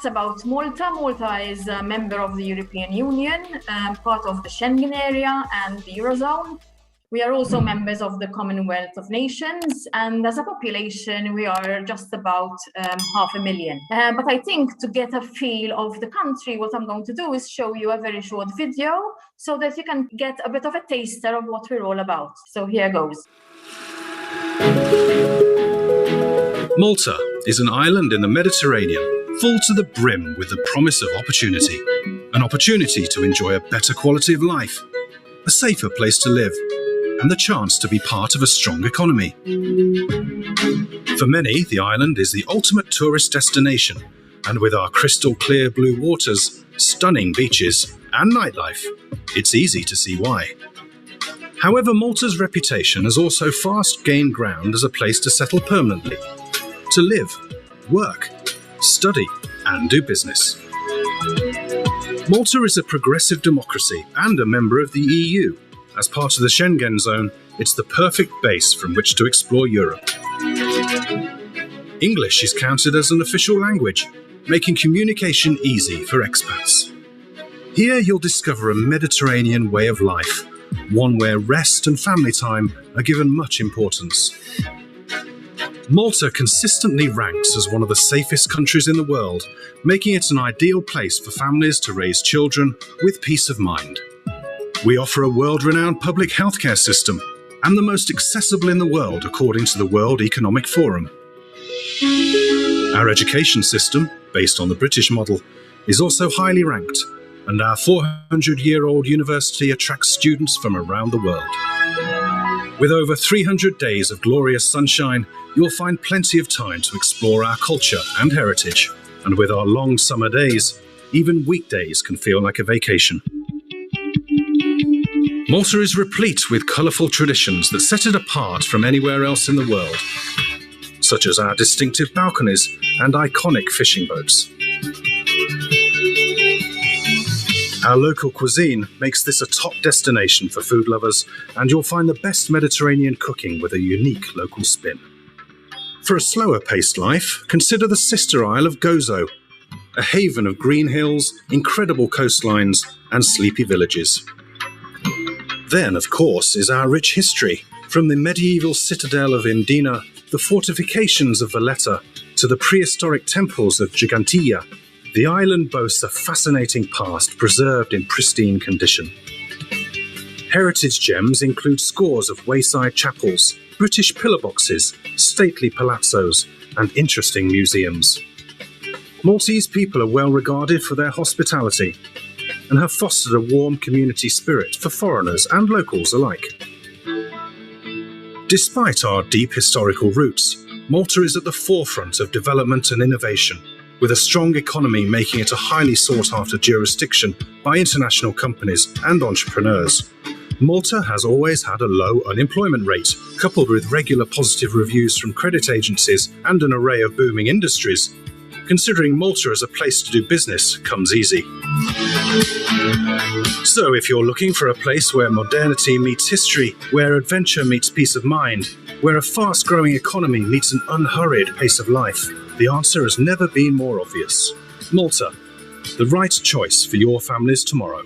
facts about Malta. Malta is a member of the European Union, part of the Schengen area and the Eurozone. We are also members of the Commonwealth of Nations, and as a population, we are just about 500,000. But I think to get a feel of the country, what I'm going to do is show you a very short video so that you can get a bit of a taster of what we're all about. So here goes. Malta is an island in the Mediterranean, full to the brim with the promise of opportunity. An opportunity to enjoy a better quality of life, a safer place to live, and the chance to be part of a strong economy. For many, the island is the ultimate tourist destination, and with our crystal clear blue waters, stunning beaches, and nightlife, it's easy to see why. However, Malta's reputation has also fast gained ground as a place to settle permanently, to live, work, study, and do business. Malta is a progressive democracy and a member of the EU. As part of the Schengen zone, it's the perfect base from which to explore Europe. English is counted as an official language, making communication easy for expats. Here you'll discover a Mediterranean way of life, one where rest and family time are given much importance. Malta consistently ranks as one of the safest countries in the world, making it an ideal place for families to raise children with peace of mind. We offer a world-renowned public healthcare system and the most accessible in the world according to the World Economic Forum. Our education system, based on the British model, is also highly ranked, and our 400-year-old university attracts students from around the world. With over 300 days of glorious sunshine, you'll find plenty of time to explore our culture and heritage, and with our long summer days, even weekdays can feel like a vacation. Malta is replete with colourful traditions that set it apart from anywhere else in the world, such as our distinctive balconies and iconic fishing boats. Our local cuisine makes this a top destination for food lovers, and you'll find the best Mediterranean cooking with a unique local spin. For a slower-paced life, consider the sister isle of Gozo, a haven of green hills, incredible coastlines, and sleepy villages. Then, of course, is our rich history, from the medieval citadel of Indina, the fortifications of Valletta, to the prehistoric temples of Gigantia. The island boasts a fascinating past preserved in pristine condition. Heritage gems include scores of wayside chapels, British pillar boxes, stately palazzos, and interesting museums. Maltese people are well regarded for their hospitality and have fostered a warm community spirit for foreigners and locals alike. Despite our deep historical roots, Malta is at the forefront of development and innovation, with a strong economy making it a highly sought-after jurisdiction by international companies and entrepreneurs. Malta has always had a low unemployment rate, coupled with regular positive reviews from credit agencies and an array of booming industries. Considering Malta as a place to do business comes easy. So if you're looking for a place where modernity meets history, where adventure meets peace of mind, where a fast-growing economy meets an unhurried pace of life, the answer has never been more obvious. Malta, the right choice for your families tomorrow.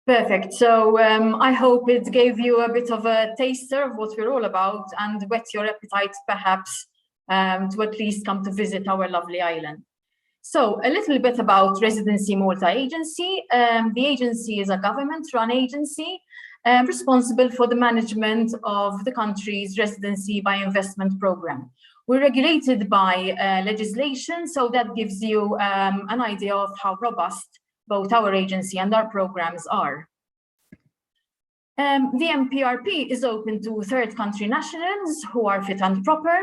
Perfect. So I hope it gave you a bit of a taster of what we're all about and whet your appetite perhaps to at least come to visit our lovely island. So a little bit about Residency Malta Agency. The agency is a government-run agency responsible for the management of the country's residency by investment program. We're regulated by legislation, so that gives you an idea of how robust both our agency and our programs are. The MPRP is open to third country nationals who are fit and proper,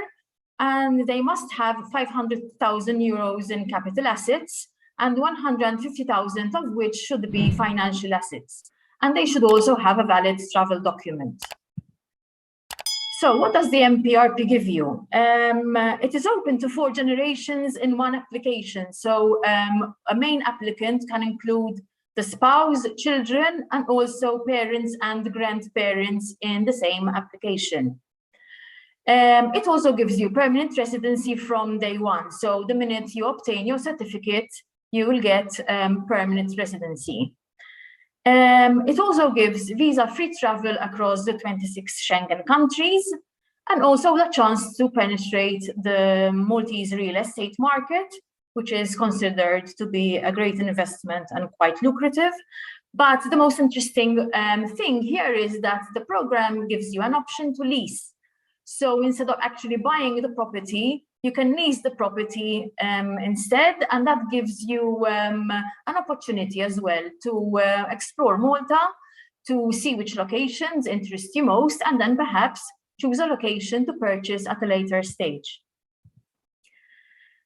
and they must have 500,000 euros in capital assets and 150,000 of which should be financial assets. And they should also have a valid travel document. So what does the MPRP give you? It is open to 4 generations in one application. So a main applicant can include the spouse, children, and also parents and grandparents in the same application. It also gives you permanent residency from day one. So the minute you obtain your certificate, you will get permanent residency. It also gives visa-free travel across the 26 Schengen countries, and also the chance to penetrate the Maltese real estate market, which is considered to be a great investment and quite lucrative. But the most interesting thing here is that the program gives you an option to lease. So instead of actually buying the property, you can lease the property instead, and that gives you an opportunity as well to explore Malta, to see which locations interest you most, and then perhaps choose a location to purchase at a later stage.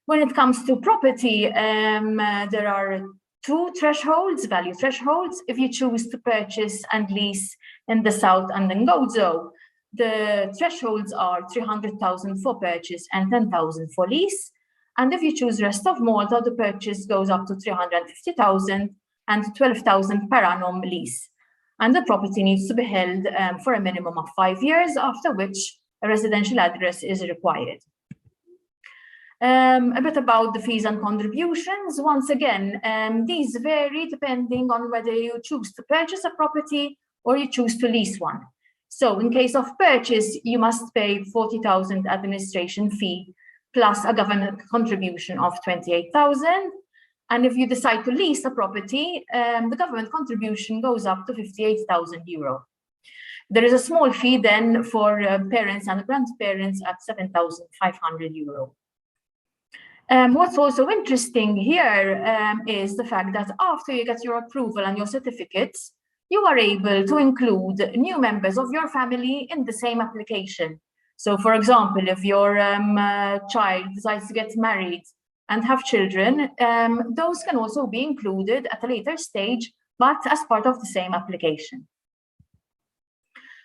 When it comes to property, there are two thresholds, value thresholds. If you choose to purchase and lease in the South and in Gozo, the thresholds are 300,000 for purchase and 10,000 for lease. And if you choose rest of Malta, the purchase goes up to 350,000 and 12,000 per annum lease. And the property needs to be held for a minimum of 5 years, after which a residential address is required. A bit about the fees and contributions. Once again, these vary depending on whether you choose to purchase a property or you choose to lease one. So in case of purchase, you must pay 40,000 administration fee plus a government contribution of 28,000. And if you decide to lease a property, the government contribution goes up to 58,000 euro. There is a small fee then for parents and grandparents at 7,500 euro. What's also interesting here is the fact that after you get your approval and your certificates, you are able to include new members of your family in the same application. So for example, if your child decides to get married and have children, those can also be included at a later stage, but as part of the same application.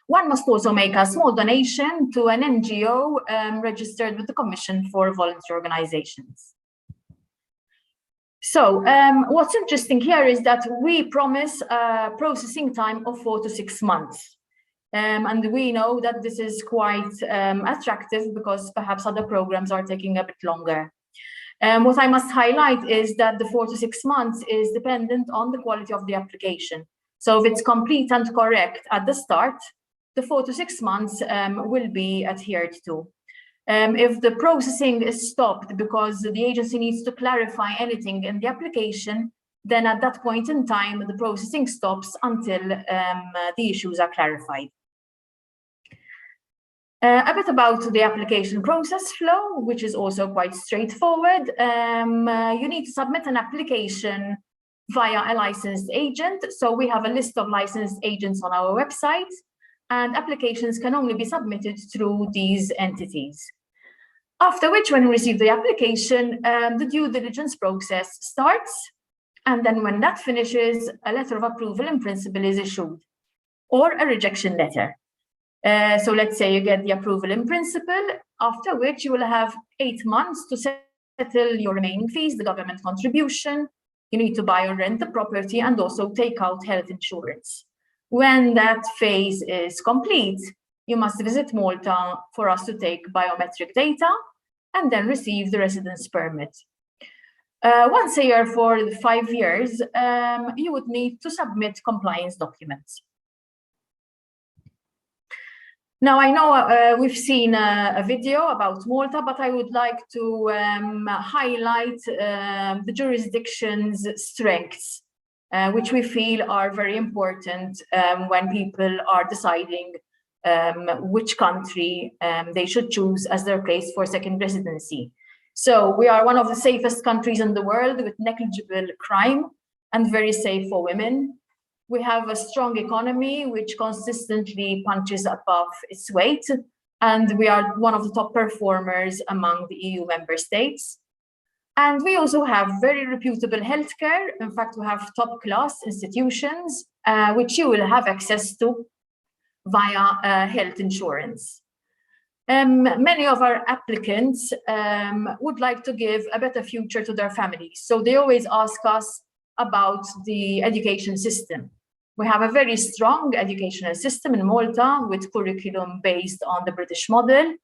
One must also make a small donation to an NGO registered with the Commission for Voluntary Organizations. So what's interesting here is that we promise a processing time of 4 to 6 months. And we know that this is quite attractive because perhaps other programs are taking a bit longer. What I must highlight is that the 4 to 6 months is dependent on the quality of the application. So if it's complete and correct at the start, the 4 to 6 months will be adhered to. If the processing is stopped because the agency needs to clarify anything in the application, then at that point in time, the processing stops until the issues are clarified. A bit about the application process flow, which is also quite straightforward. You need to submit an application via a licensed agent. So we have a list of licensed agents on our website, and applications can only be submitted through these entities. After which, when you receive the application, the due diligence process starts. And then when that finishes, a letter of approval in principle is issued, or a rejection letter. So let's say you get the approval in principle, after which you will have 8 months to settle your remaining fees, the government contribution. You need to buy or rent the property and also take out health insurance. When that phase is complete, you must visit Malta for us to take biometric data and then receive the residence permit. Once a year for the 5 years, you would need to submit compliance documents. Now, I know we've seen a video about Malta, but I would like to highlight the jurisdiction's strengths, which we feel are very important when people are deciding which country they should choose as their place for second residency. So we are one of the safest countries in the world with negligible crime and very safe for women. We have a strong economy which consistently punches above its weight, and we are one of the top performers among the EU member states. And we also have very reputable healthcare. In fact, we have top-class institutions which you will have access to via health insurance. Many of our applicants would like to give a better future to their families. So they always ask us about the education system. We have a very strong educational system in Malta with curriculum based on the British model.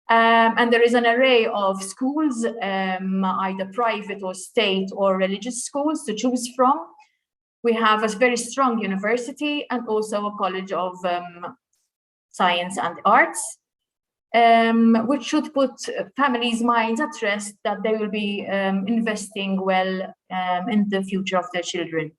And there is an array of schools, either private or state or religious schools to choose from. We have a very strong university and also a college of science and arts, which should put families' minds at rest that they will be investing well in the future of their children.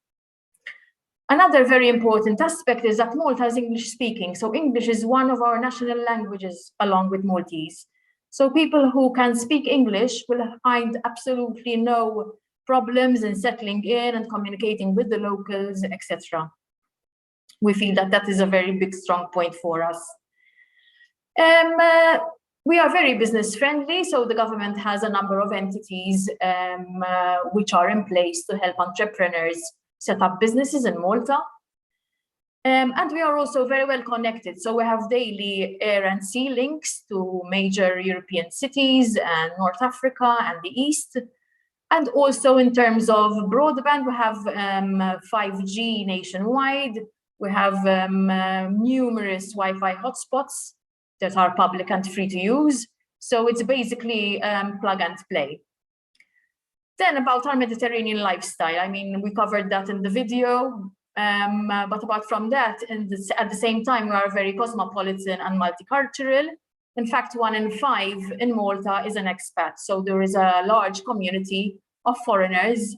Another very important aspect is that Malta is English speaking. So English is one of our national languages along with Maltese. So people who can speak English will find absolutely no problems in settling in and communicating with the locals, etc. We feel that that is a very big, strong point for us. We are very business friendly, so the government has a number of entities which are in place to help entrepreneurs set up businesses in Malta. And we are also very well connected. So we have daily air and sea links to major European cities and North Africa and the East. And also in terms of broadband, we have 5G nationwide. We have numerous Wi-Fi hotspots that are public and free to use. So it's basically plug and play. Then about our Mediterranean lifestyle, I mean, we covered that in the video, but apart from that, at the same time, we are very cosmopolitan and multicultural. In fact, 1 in 5 in Malta is an expat. So there is a large community of foreigners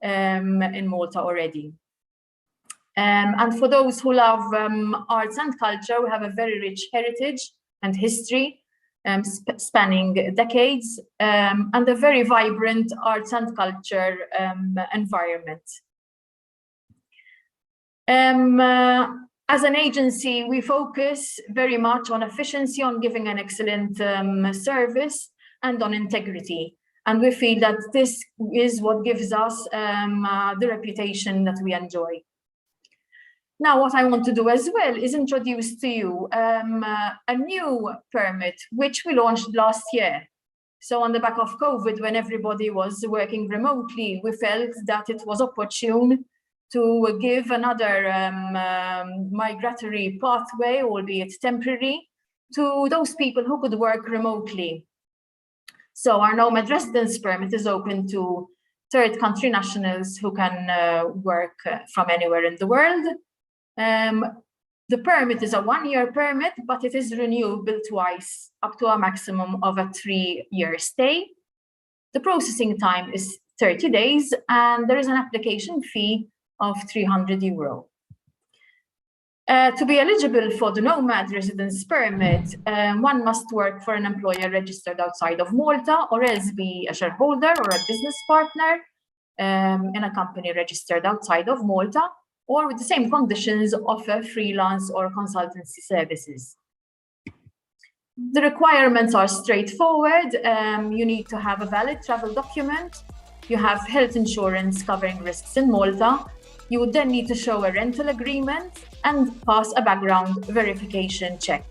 in Malta already. And for those who love arts and culture, we have a very rich heritage and history spanning decades, and a very vibrant arts and culture environment. As an agency, we focus very much on efficiency, on giving an excellent service, and on integrity. And we feel that this is what gives us the reputation that we enjoy. Now, what I want to do as well is introduce to you a new permit, which we launched last year. So on the back of COVID, when everybody was working remotely, we felt that it was opportune to give another migratory pathway, albeit temporary, to those people who could work remotely. So our nomad residence permit is open to third country nationals who can work from anywhere in the world. The permit is a 1-year permit, but it is renewable twice, up to a maximum of a 3-year stay. The processing time is 30 days, and there is an application fee of €300. To be eligible for the nomad residence permit, one must work for an employer registered outside of Malta, or else be a shareholder or a business partner in a company registered outside of Malta, or with the same conditions offer freelance or consultancy services. The requirements are straightforward. You need to have a valid travel document. You have health insurance covering risks in Malta. You would then need to show a rental agreement and pass a background verification check.